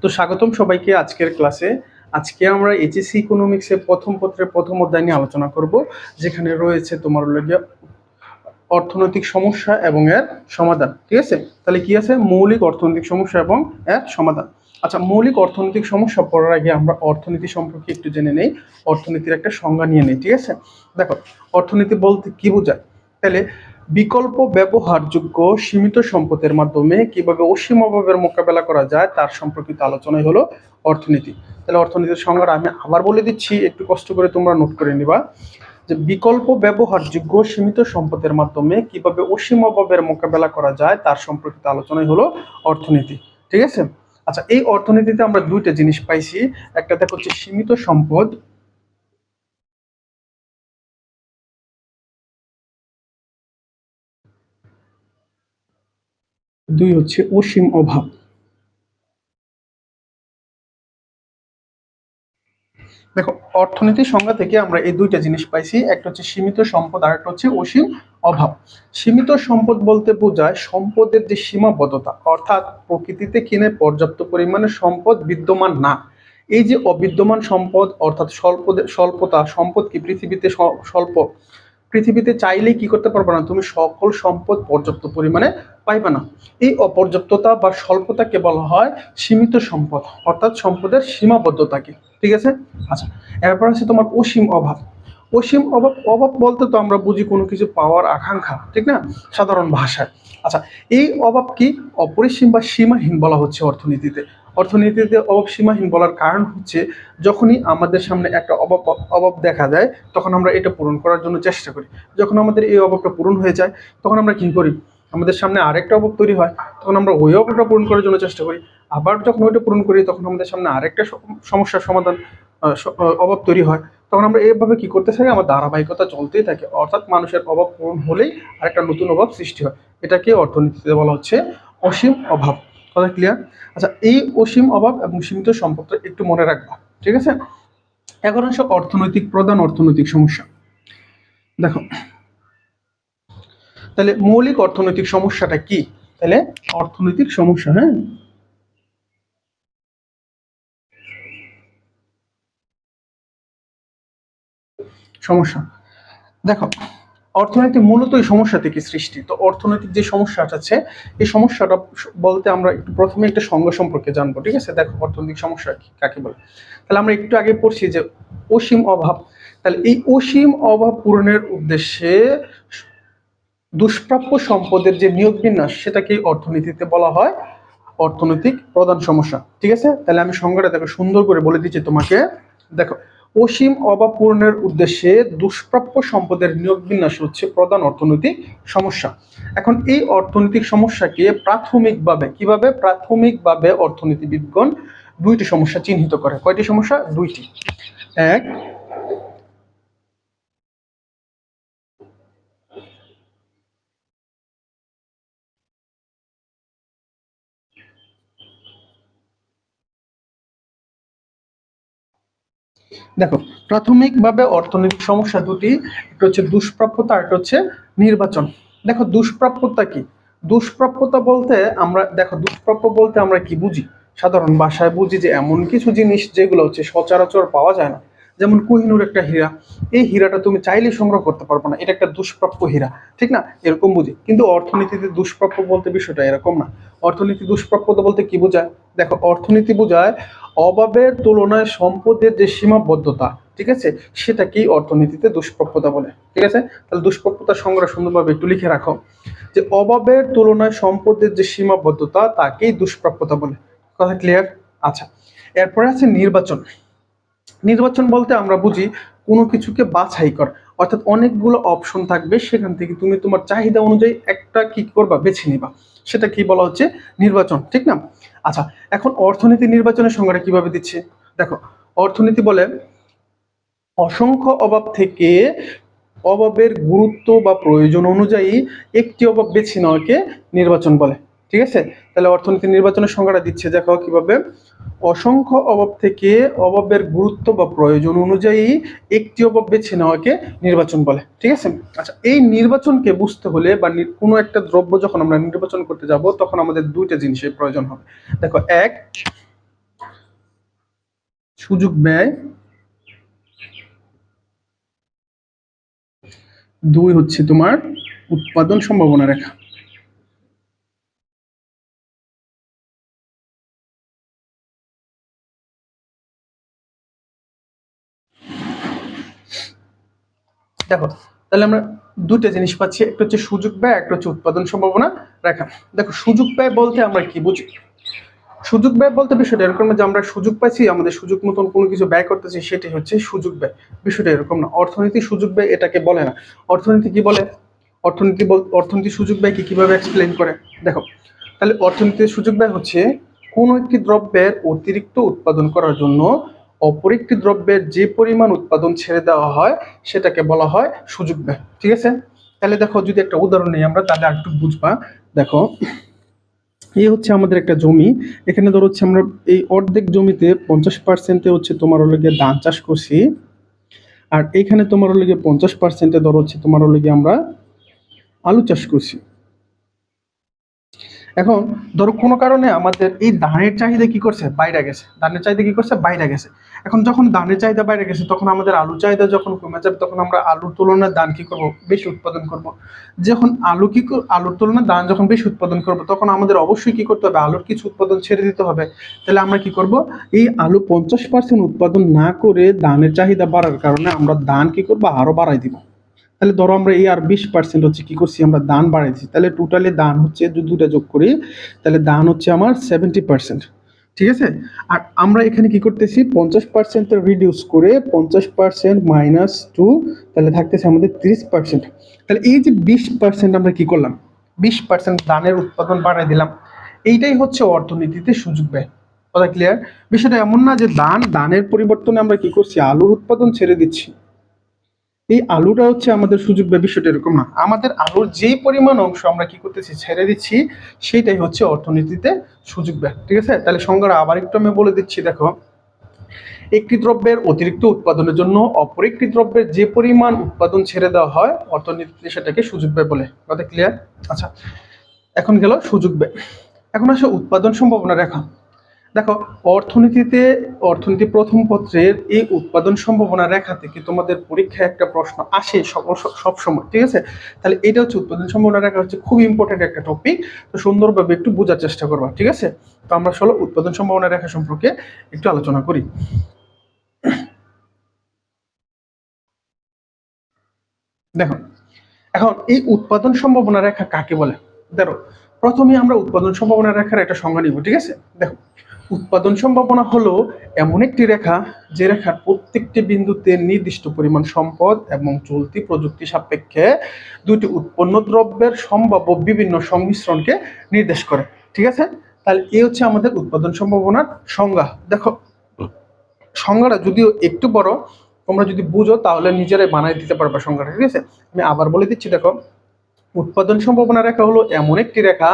তো স্বাগতম সবাইকে আজকের ক্লাসে। আজকে আমরা এইচএসসি ইকোনমিক্সের প্রথম পত্রের প্রথম অধ্যায় নিয়ে আলোচনা করব, যেখানে রয়েছে তোমার অর্থনৈতিক সমস্যা এবং এর সমাধান। ঠিক আছে, তাহলে কি আছে? মৌলিক অর্থনৈতিক সমস্যা এবং এর সমাধান। আচ্ছা, মৌলিক অর্থনৈতিক সমস্যা পড়ার আগে আমরা অর্থনীতি সম্পর্কে একটু জেনে নেই, অর্থনীতির একটা সংজ্ঞা নিয়ে নেই। ঠিক আছে, দেখো অর্থনীতি বলতে কি বোঝায়। তাহলে বিকল্প ব্যবহারযোগ্য সীমিত সম্পদের মাধ্যমে কিভাবে অসীম অভাবের মোকাবেলা করা যায় তার সম্পর্কিত আলোচনাই হলো অর্থনীতি। তাহলে অর্থনীতির সংজ্ঞাটা আমি আবার বলে দিচ্ছি, একটু কষ্ট করে তোমরা নোট করে নিবা, যে বিকল্প ব্যবহারযোগ্য সীমিত সম্পদের মাধ্যমে কিভাবে অসীম অভাবের মোকাবেলা করা যায় তার সম্পর্কিত আলোচনাই হলো অর্থনীতি। ঠিক আছে, আচ্ছা এই অর্থনীতিতে আমরা দুইটা জিনিস পাইছি, একটা দেখো হচ্ছে সীমিত সম্পদ, দুই হচ্ছে অসীম অভাব। দেখো অর্থনীতির সংজ্ঞা থেকে আমরা এই দুইটা জিনিস পাইছি, একটা হচ্ছে সীমিত সম্পদ আর একটা হচ্ছে অসীম অভাব। সীমিত সম্পদ বলতে বোঝায় সম্পদের যে সীমাবদ্ধতা, অর্থাৎ প্রকৃতিতে কিনে পর্যাপ্ত পরিমাণে সম্পদ বিদ্যমান না। এই যে অবিদ্যমান সম্পদ অর্থাৎ স্বল্পতা, সম্পদ কি পৃথিবীতে স্বল্প, পৃথিবীতে চাইলেই কি করতে পারবে না, তুমি সকল সম্পদ পর্যাপ্ত পরিমাণে পাইবে না। এই অপর্যাপ্ততা বা স্বল্পতাকে বলা হয় সীমিত সম্পদ, অর্থাৎ সম্পদের সীমাবদ্ধতাকে। ঠিক আছে, আচ্ছা এরপর আছে তোমার অসীম অভাব। অসীম অভাব, অভাব বলতে তো আমরা বুঝি কোনো কিছু পাওয়ার আকাঙ্ক্ষা, ঠিক না, সাধারণ ভাষায়। আচ্ছা এই অভাব কি অপরিসীম বা সীমাহীন বলা হচ্ছে অর্থনীতিতে। অর্থনীতিতে অভাব সীমাহীন বলার কারণ হচ্ছে যখনই আমাদের সামনে একটা অভাব অভাব দেখা যায় তখন আমরা এটা পূরণ করার জন্য চেষ্টা করি। যখন আমাদের এই অভাবটা পূরণ হয়ে যায় তখন আমরা কি করি, আমাদের সামনে আরেকটা অভাব তৈরি হয়, তখন আমরা ওই অভাবটা পূরণ করার জন্য চেষ্টা করি। আবার যখন ওইটা পূরণ করি তখন আমাদের সামনে আরেকটা সমস্যার সমাধান অভাব তৈরি হয়, তখন আমরা এইভাবে কি করতে থাকি, আমার ধারাবাহিকতা চলতেই থাকে। অর্থাৎ মানুষের অভাব পূরণ হলেই আরেকটা নতুন অভাব সৃষ্টি হয়। এটাকে অর্থনীতিতে বলা হচ্ছে অসীম অভাব। কথা ক্লিয়ার? আচ্ছা এই অসীম অভাব এবং সীমিত সম্পদটা একটু মনে রাখবা। ঠিক আছে, এখন আসো অর্থনৈতিক প্রধান অর্থনৈতিক সমস্যা। দেখো তাহলে মৌলিক অর্থনৈতিক সমস্যাটা কি? তাহলে অর্থনৈতিক সমস্যা, হ্যাঁ সমস্যা, দেখো অর্থনীতি মূলত এই সমস্যা থেকে সৃষ্টি। তো অর্থনৈতিক যে সমস্যাটা আছে এই সমস্যাটা বলতে আমরা একটু প্রথমে একটা সংজ্ঞা সম্পর্কে জানবো। ঠিক আছে, দেখো অর্থনৈতিক সমস্যা কি কাকে বলে। তাহলে আমরা একটু আগে পড়ছি যে অসীম অভাব। তাহলে এই অসীম অভাব পূরণের উদ্দেশ্যে দুষ্প্রাপ্য সম্পদের যে নিয়োগ বিন্যাস সেটাকেই অর্থনীতিতে বলা হয় অর্থনৈতিক প্রধান সমস্যা। ঠিক আছে, তাহলে আমি সংজ্ঞাটা দেখো সুন্দর করে বলে দিচ্ছি তোমাকে। দেখো অসীম অভাব পূরণের উদ্দেশ্যে দুষ্প্রাপ্য সম্পদের নিয়োগ বিন্যাস হচ্ছে প্রধান অর্থনৈতিক সমস্যা। এখন এই অর্থনৈতিক সমস্যাকে প্রাথমিকভাবে অর্থনীতিবিদগণ দুইটি সমস্যা চিহ্নিত করে। কয়টি সমস্যা? দুইটি। এক, দেখো প্রাথমিকভাবে অর্থনৈতিক সমস্যা দুটি, একটা হচ্ছে দুষ্প্রাপ্যতা, একটা হচ্ছে নির্বাচন। দেখো দুষ্প্রাপ্যতা কি? দুষ্প্রাপ্যতা বলতে আমরা, দেখো দুষ্প্রাপ্য বলতে আমরা কি বুঝি, সাধারণ ভাষায় বুঝি যে এমন কিছু জিনিস যেগুলো হচ্ছে সচরাচর পাওয়া যায় না। যেমন কোহিনূর একটা হীরা, এই হীরাটা তুমি চাইলেই সংগ্রহ করতে পারবে না, এটা একটা দুষ্প্রাপ্য হীরা, ঠিক না, এরকম বুঝি। কিন্তু অর্থনীতিতে দুষ্প্রাপ্য বলতে বিষয়টা এরকম না। অর্থনীতি দুষ্প্রাপ্যতা বলতে কি বোঝায়? দেখো অর্থনীতি বোঝায় অভাবের তুলনায় সম্পদের যে সীমাবদ্ধতা, ঠিক আছে, সেটাকেই অর্থনীতিতে দুষ্প্রাপ্যতা বলে। ঠিক আছে, তাহলে দুষ্প্রাপ্যতার সংজ্ঞা সুন্দরভাবে একটু লিখে রাখো, যে অভাবের তুলনায় সম্পদের যে সীমাবদ্ধতা তাকেই দুষ্প্রাপ্যতা বলে। কথা ক্লিয়ার? আচ্ছা এরপরে আছে নির্বাচন। নির্বাচন বলতে আমরা বুঝি কোনো কিছুকে বাছাই কর, অর্থাৎ অনেকগুলো অপশন থাকবে, সেখান থেকে তুমি তোমার চাহিদা অনুযায়ী একটা কি করবা, বেছে নিবা, সেটা কি বলা হচ্ছে নির্বাচন, ঠিক না? আচ্ছা এখন অর্থনীতি নির্বাচনের সংজ্ঞাটা কিভাবে দিচ্ছে, দেখো অর্থনীতি বলে অসংখ্য অভাব থেকে অভাবের গুরুত্ব বা প্রয়োজন অনুযায়ী একটি অভাব বেছে নেওয়াকে নির্বাচন বলে। ঠিক আছে, তাহলে অর্থনীতি নির্বাচনের সংজ্ঞাটা দিচ্ছে, দেখো কিভাবে, অসংখ্য অভাব থেকে অভাবের গুরুত্ব বা প্রয়োজন অনুযায়ী একটি অভাব বেছে নেওয়াকে নির্বাচন বলে। ঠিক আছে, আচ্ছা এই নির্বাচনকে বুঝতে হলে বা কোনো একটা দ্রব্য যখন আমরা নির্বাচন করতে যাব তখন আমাদের দুইটা জিনিসের প্রয়োজন হবে। দেখো এক, সুযোগ ব্যয়, 2 হচ্ছে তোমার উৎপাদন সম্ভাবনা রেখা। দেখো তাহলে আমরা দুটো জিনিস পাচ্ছি, একটা হচ্ছে সুযোগ ব্যয়, একটা হচ্ছে উৎপাদন সম্ভাবনা রেখা। দেখো সুযোগ ব্যয় বলতে আমরা কি বুঝি? সুযোগ ব্যয় বলতে বিষয়টা এরকম না যে আমরা সুযোগ পাইছি, আমাদের সুযোগ মতন কোনো কিছু ব্যয় করতেছি, সেটাই হচ্ছে সুযোগ ব্যয়। বিষয়টা এরকম না। অর্থনীতি সুযোগ ব্যয় এটাকে বলে না। অর্থনীতি কি বলে? অর্থনীতি সুযোগ ব্যয়কে কিভাবে এক্সপ্লেইন করে দেখো। তাহলে অর্থনীতির সুযোগ ব্যয় হচ্ছে কোনো একটি দ্রব্যের অতিরিক্ত উৎপাদন করার জন্য অপর একটি দ্রব্যের যে পরিমাণ উৎপাদন ছেড়ে দেওয়া হয় সেটাকে বলা হয় সুযোগ ব্যয়। ঠিক আছে? তাহলে দেখো যদি একটা উদাহরণ নিই আমরা, তাহলে একটু বুঝবা। দেখো এই হচ্ছে আমাদের একটা জমি, এখানে ধরো হচ্ছে আমরা এই অর্ধেক জমিতে 50% হচ্ছে তোমার হলো গিয়ে ধান চাষ করছি, আর এইখানে তোমার হলো গিয়ে 50% ধরো হচ্ছে তোমার হলো গিয়ে আমরা আলু চাষ করছি। এখন ধরো কোনো কারণে আমাদের এই ধানের চাহিদা কি করছে, বাইরে গেছে। ধানের চাহিদা কি করছে, বাইরে গেছে। এখন যখন ধানের চাহিদা বাইরে গেছে, তখন আমাদের আলু চাহিদা যখন কমে যাবে, তখন আমরা আলুর তুলনায় ধান কি করব, বেশি উৎপাদন করব। যখন আলুর তুলনায় ধান যখন বেশি উৎপাদন করব, তখন আমাদের অবশ্যই কি করতে হবে, আলুর কিছু উৎপাদন ছেড়ে দিতে হবে। তাহলে আমরা কি করব, এই আলু 50% উৎপাদন না করে ধানের চাহিদা বাড়ার কারণে আমরা ধান কি করবো, আরো বাড়াই দিব। তাহলে ধরো আমরা এই আর 20% হচ্ছে কি করছি, আমরা দান বাড়াইছি। তাহলে টোটালি দান হচ্ছে দুটা যোগ করি, তাহলে দান হচ্ছে আমার 70%। ঠিক আছে? আর আমরা এখানে কি করতেছি, 50% রিডিউস করে 50% -2, তাহলে থাকতেছে আমাদের 30%। তাহলে এই যে 20% আমরা কি করলাম, 20% দানের উৎপাদন বাড়াই দিলাম। এইটাই হচ্ছে অর্থনীতিতে সুযোগ ব্যয়। কথা ক্লিয়ার? বিষয়টা এমন না যে দানের পরিবর্তনে আমরা কি করছি, আলুর উৎপাদন ছেড়ে দিচ্ছি। এই আলুটা হচ্ছে আমাদের সুযোগ ব্যয়, বিষয়টা এরকম না। আমাদের আলুর যেই পরিমাণ অংশ আমরা কি করতেছি, ছেড়ে দিচ্ছি, সেটাই হচ্ছে অর্থনীতিতে সুযোগ ব্যয়। ঠিক আছে? তাহলে সংজ্ঞাটা আবার একটু আমি বলে দিচ্ছি। দেখো, একটি দ্রব্যের অতিরিক্ত উৎপাদনের জন্য অপর একটি দ্রব্যের যে পরিমাণ উৎপাদন ছেড়ে দেওয়া হয়, অর্থনীতিতে সেটাকে সুযোগ ব্যয় বলে। কথা ক্লিয়ার? আচ্ছা, এখন গেল সুযোগ ব্যয়। এখন আসে উৎপাদন সম্ভাবনা রেখা। দেখো, অর্থনীতি প্রথম পত্রের এই উৎপাদন সম্ভাবনা রেখা থেকে তোমাদের পরীক্ষায় একটা প্রশ্ন আসে সব সময়। ঠিক আছে? তাহলে এটা হচ্ছে উৎপাদন সম্ভাবনা রেখা, হচ্ছে খুব ইম্পর্টেন্ট একটা টপিক। তো সুন্দরভাবে একটু বোঝার চেষ্টা করবা। ঠিক আছে? তো আমরা চলো উৎপাদন সম্ভাবনা রেখা সম্পর্কে একটু আলোচনা করি। দেখো, এখন এই উৎপাদন সম্ভাবনা রেখা কাকে বলে? দেখো, প্রথমে আমরা উৎপাদন সম্ভাবনা রেখার একটা সংজ্ঞা নিব। ঠিক আছে? দেখো, উৎপাদন সম্ভাবনা হলো এমন একটি রেখা যে রেখার প্রত্যেকটি বিন্দুতে নির্দিষ্ট পরিমাণ সম্পদ এবং চলতি প্রযুক্তি সাপেক্ষে দুটি উৎপন্ন দ্রব্যের সম্ভাব্য বিভিন্ন সংমিশ্রণকে নির্দেশ করে। ঠিক আছে? তাহলে এই হচ্ছে আমাদের উৎপাদন সম্ভাবনার সংজ্ঞা। দেখো, সংজ্ঞাটা যদিও একটু বড়, তোমরা যদি বুঝো তাহলে নিজেরাই বানাই দিতে পারবে সংজ্ঞাটা। ঠিক আছে? আমি আবার বলে দিচ্ছি। দেখো, উৎপাদন সম্ভাবনা রেখা হলো এমন একটি রেখা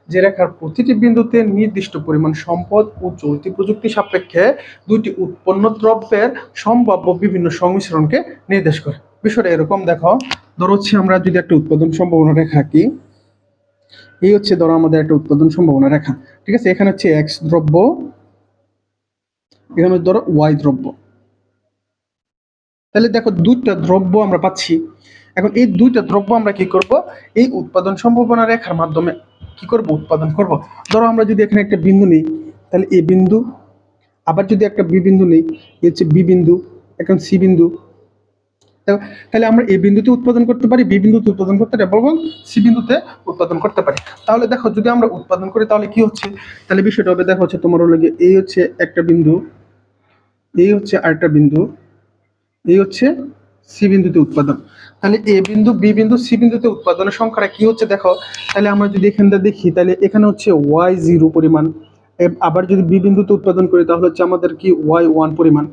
যে রেখার প্রতিটি বিন্দুতে নির্দিষ্ট পরিমাণ সম্পদ ও চলতি প্রযুক্তি সাপেক্ষে দুইটি উৎপন্ন দ্রব্যের সম্ভাব্য বিভিন্ন সংমিশ্রণকে নির্দেশ করে। বিষয়টা এরকম। দেখো, ধরো হচ্ছে আমরা যদি একটা উৎপাদন সম্ভাবনা রেখা কি, এই হচ্ছে ধরো আমাদের একটা উৎপাদন সম্ভাবনা রেখা। ঠিক আছে? এখানে হচ্ছে এক্স দ্রব্য, এখানে ধরো ওয়াই দ্রব্য। তাহলে দেখো, দুইটা দ্রব্য আমরা পাচ্ছি। এখন এই দুইটা দ্রব্য আমরা কি করব, এই উৎপাদন সম্ভাবনা রেখার মাধ্যমে কি করব, উৎপাদন করব। ধরো আমরা যদি এখানে একটা বিন্দু নেই, তাহলে এ বিন্দু, আবার যদি একটা বি বিন্দু নেই, এ হচ্ছে বি বিন্দু, এখন সি বিন্দু। তাহলে আমরা এ বিন্দুতে উৎপাদন করতে পারি, বি বিন্দুতে উৎপাদন করতে পারি, এবং সি বিন্দুতে উৎপাদন করতে পারি। তাহলে দেখো, যদি আমরা উৎপাদন করি তাহলে কি হচ্ছে, তাহলে বিষয়টা হবে, দেখো হচ্ছে তোমার হলো এই হচ্ছে একটা বিন্দু, এই হচ্ছে আরেকটা বিন্দু, এই হচ্ছে সি বিন্দুতে উৎপাদন। তাহলে এ বিন্দু, বি বিন্দু, সি বিন্দুতে উৎপাদনের সংখ্যাটা কি হচ্ছে দেখো। তাহলে আমরা যদি এখানটা দেখি, তাহলে এখানে হচ্ছে y0 পরিমাণ। আবার যদি বি বিন্দুতে উৎপাদন করি তাহলে হচ্ছে আমাদের কি y1 পরিমাণ।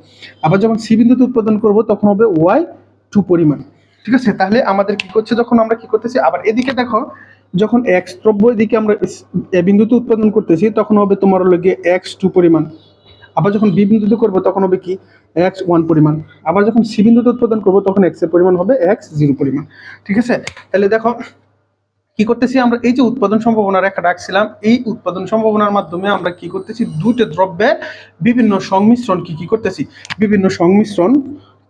আবার যখন সি বিন্দুতে উৎপাদন করব তখন হবে y2 পরিমাণ। ঠিক আছে? তাহলে আমাদের কি করছে, যখন আমরা কি করতেছি, আবার এদিকে দেখো, যখন x দ্রব্য এদিকে আমরা এ বিন্দুতে উৎপাদন করতেছি তখন হবে তোমার হলো গিয়ে x2 পরিমাণ। আবার যখন বি বিন্দুতে করবো তখন হবে কি x1 পরিমাণ। আবার যখন সি বিন্দুতে উৎপাদন করবো তখন x এর পরিমাণ হবে x0 পরিমাণ। ঠিক আছে? তাহলে দেখো, কি করতেছি আমরা, এই যে উৎপাদন সম্ভাবনা রেখা রাখছিলাম, এই উৎপাদন সম্ভাবনার মাধ্যমে আমরা কি করতেছি, দুটো দ্রব্যের বিভিন্ন সংমিশ্রণ কি করতেছি, বিভিন্ন সংমিশ্রণ,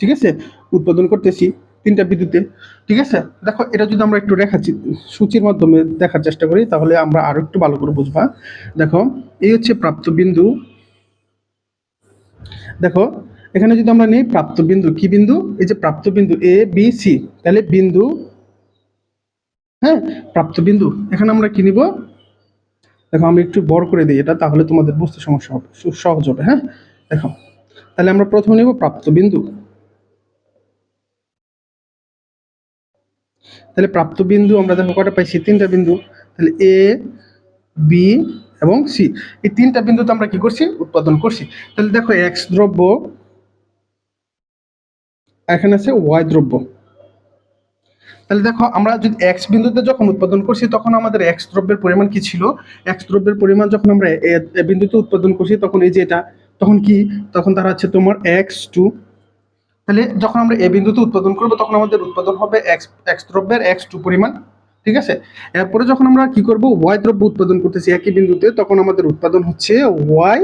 ঠিক আছে, উৎপাদন করতেছি তিনটা বিন্দুতে। ঠিক আছে, দেখো এটা যদি আমরা একটু রেখাচ্ছি সূচির মাধ্যমে দেখার চেষ্টা করি তাহলে আমরা আরো একটু ভালো করে বুঝবা। দেখো এই হচ্ছে প্রাপ্ত বিন্দু, দেখো এখানে যদি আমরা নিই প্রাপ্ত বিন্দু, কি বিন্দু, এই যে প্রাপ্ত বিন্দু এ বি সি, তাহলে বিন্দু, হ্যাঁ প্রাপ্ত বিন্দু, এখানে আমরা কি নিব, দেখো আমি একটু বড় করে দিই এটা, তাহলে তোমাদের বুঝতে সমস্যা হবে, সহজ হবে। হ্যাঁ দেখো, তাহলে আমরা প্রথমে নিব প্রাপ্ত বিন্দু, তাহলে প্রাপ্ত বিন্দু আমরা দেখো কটা পাইছি, তিনটা বিন্দু, তাহলে এ বি এবং সি, এই তিনটা বিন্দুতে আমরা কি করছি, উৎপাদন করছি। তাহলে দেখো এক্স দ্রব্য, এখানে আছে ওয়াই দ্রব্য। তাহলে দেখো আমরা যদি এক্স বিন্দুতে যখন উৎপাদন করছি তখন আমাদের এক্স দ্রব্যের পরিমাণ কি ছিল, এক্স দ্রব্যের পরিমাণ যখন আমরা এ বিন্দুতে উৎপাদন করছি তখন এই যে এটা, তখন কি, তখন তার হচ্ছে তোমার এক্স টু। তাহলে যখন আমরা এ বিন্দুতে উৎপাদন করবো তখন আমাদের উৎপাদন হবে এক্স দ্রব্যের এক্স টু পরিমাণ। ঠিক আছে, এরপরে যখন আমরা কি করব, ওয়াই দ্রব্য উৎপাদন করতেছি একই বিন্দুতে, তখন আমাদের উৎপাদন হচ্ছে ওয়াই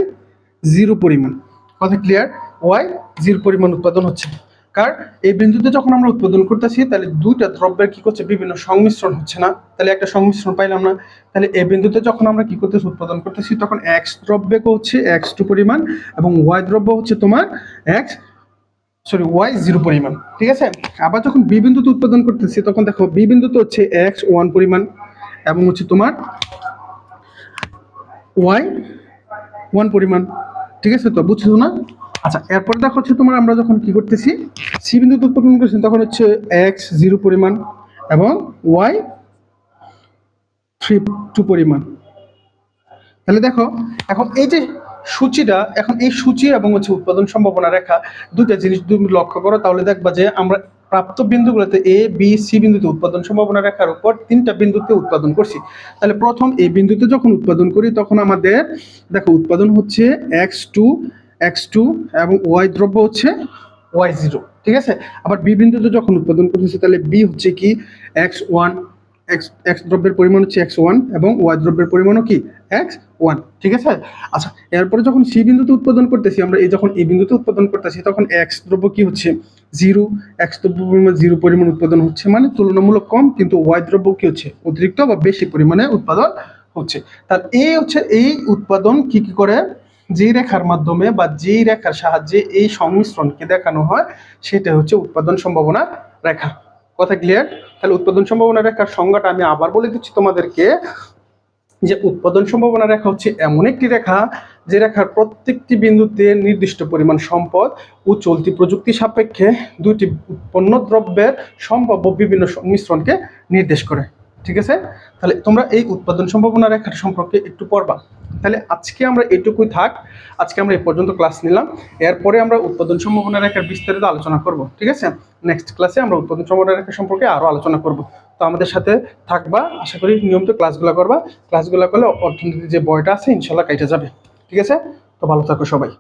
জিরো পরিমাণ। কথা ক্লিয়ার, ওয়াই জিরো পরিমাণ উৎপাদন হচ্ছে। কারণ এই বিন্দুতে যখন আমরা উৎপাদন করতেছি তাহলে দুইটা দ্রব্যের কি করছে, বিভিন্ন সংমিশ্রণ হচ্ছে না, তাহলে একটা সংমিশ্রণ পাইলাম না। তাহলে এই বিন্দুতে যখন আমরা কি করতেছি, উৎপাদন করতেছি, তখন এক্স দ্রব্যে হচ্ছে এক্স টু পরিমাণ এবং ওয়াই দ্রব্য হচ্ছে তোমার ওয়াই জিরো পরিমাণ। ঠিক আছে, আবার যখন বি বিন্দুতে উৎপাদন করতেছি তখন দেখো বি বিন্দুতে হচ্ছে এক্স ওয়ান পরিমাণ এবং হচ্ছে তোমার ওয়াই ওয়ান পরিমাণ। ঠিক আছে, তো বুঝছো না? আচ্ছা, এরপরে দেখো হচ্ছে তোমার আমরা যখন কি করতেছি, সি বিন্দুতে উৎপাদন করছি তখন হচ্ছে এক্স জিরো পরিমাণ এবং ওয়াই থ্রি টু পরিমাণ। তাহলে দেখো এখন এই যে সূচিটা, এখন এই সূচি এবং হচ্ছে উৎপাদন সম্ভাবনা রেখা, দুইটা জিনিস তুমি লক্ষ্য করো তাহলে দেখবা যে আমরা প্রাপ্ত বিন্দুগুলোতে এ বি সি বিন্দুতে উৎপাদন সম্ভাবনা রেখার উপর তিনটা বিন্দুতে উৎপাদন করছি। তাহলে প্রথম এই বিন্দুতে যখন উৎপাদন করি তখন আমাদের দেখো উৎপাদন হচ্ছে এক্স টু এবং ওয়াই দ্রব্য হচ্ছে ওয়াই জিরো। ঠিক আছে, আবার বি বিন্দুতে যখন উৎপাদন করতেছি তাহলে বি হচ্ছে কি এক্স ওয়ান, এক্স দ্রব্যের পরিমাণ হচ্ছে এক্স ওয়ান এবং ওয়াই দ্রব্যের পরিমাণও কি এক্স ওয়ান। ঠিক আছে, আচ্ছা এরপরে যখন সি বিন্দুতে উৎপাদন করতেছি আমরা, এই যখন এই বিন্দুতে উৎপাদন করতেছি তখন এক্স দ্রব্য কি হচ্ছে জিরো, এক্স দ্রব্য পরিমাণ জিরো পরিমাণ উৎপাদন হচ্ছে, মানে তুলনামূলক কম, কিন্তু ওয়াই দ্রব্য কি হচ্ছে অতিরিক্ত বা বেশি পরিমাণে উৎপাদন হচ্ছে। তার এই হচ্ছে এই উৎপাদন কি করে, যে রেখার মাধ্যমে বা যেই রেখার সাহায্যে এই সংমিশ্রণকে দেখানো হয় সেটা হচ্ছে উৎপাদন সম্ভাবনা রেখা। কথা ক্লিয়ার? তাহলে উৎপাদন সম্ভাবনা রেখার সংজ্ঞাটা আমি আবার বলে দিচ্ছি তোমাদেরকে, যে উৎপাদন সম্ভাবনা রেখা হচ্ছে এমন একটি রেখা যে রেখার প্রত্যেকটি বিন্দুতে নির্দিষ্ট পরিমাণ সম্পদ ও চলতি প্রযুক্তি সাপেক্ষে দুইটি উৎপন্ন দ্রব্যের সম্ভাব্য বিভিন্ন সংমিশ্রণকে নির্দেশ করে। ঠিক আছে, তাহলে তোমরা এই উৎপাদন সম্ভাবনা রেখার সম্পর্কে একটু পড়বা। তাহলে আজকে আমরা এটুকুই থাক, আজকে আমরা এই পর্যন্ত ক্লাস নিলাম, এরপরে আমরা উৎপাদন সম্ভাবনা রেখার বিস্তারিত আলোচনা করব। ঠিক আছে, নেক্সট ক্লাসে আমরা উৎপাদন সম্ভাবনা রেখা সম্পর্কে আরো আলোচনা করব। তো আমাদের সাথে থাকবা, আশা করি নিয়মিত ক্লাসগুলো করবা, ক্লাসগুলো করলে অর্থনীতির যে বইটা আছে ইনশাল্লাহ কাইটা যাবে। ঠিক আছে, তো ভালো থাকো সবাই।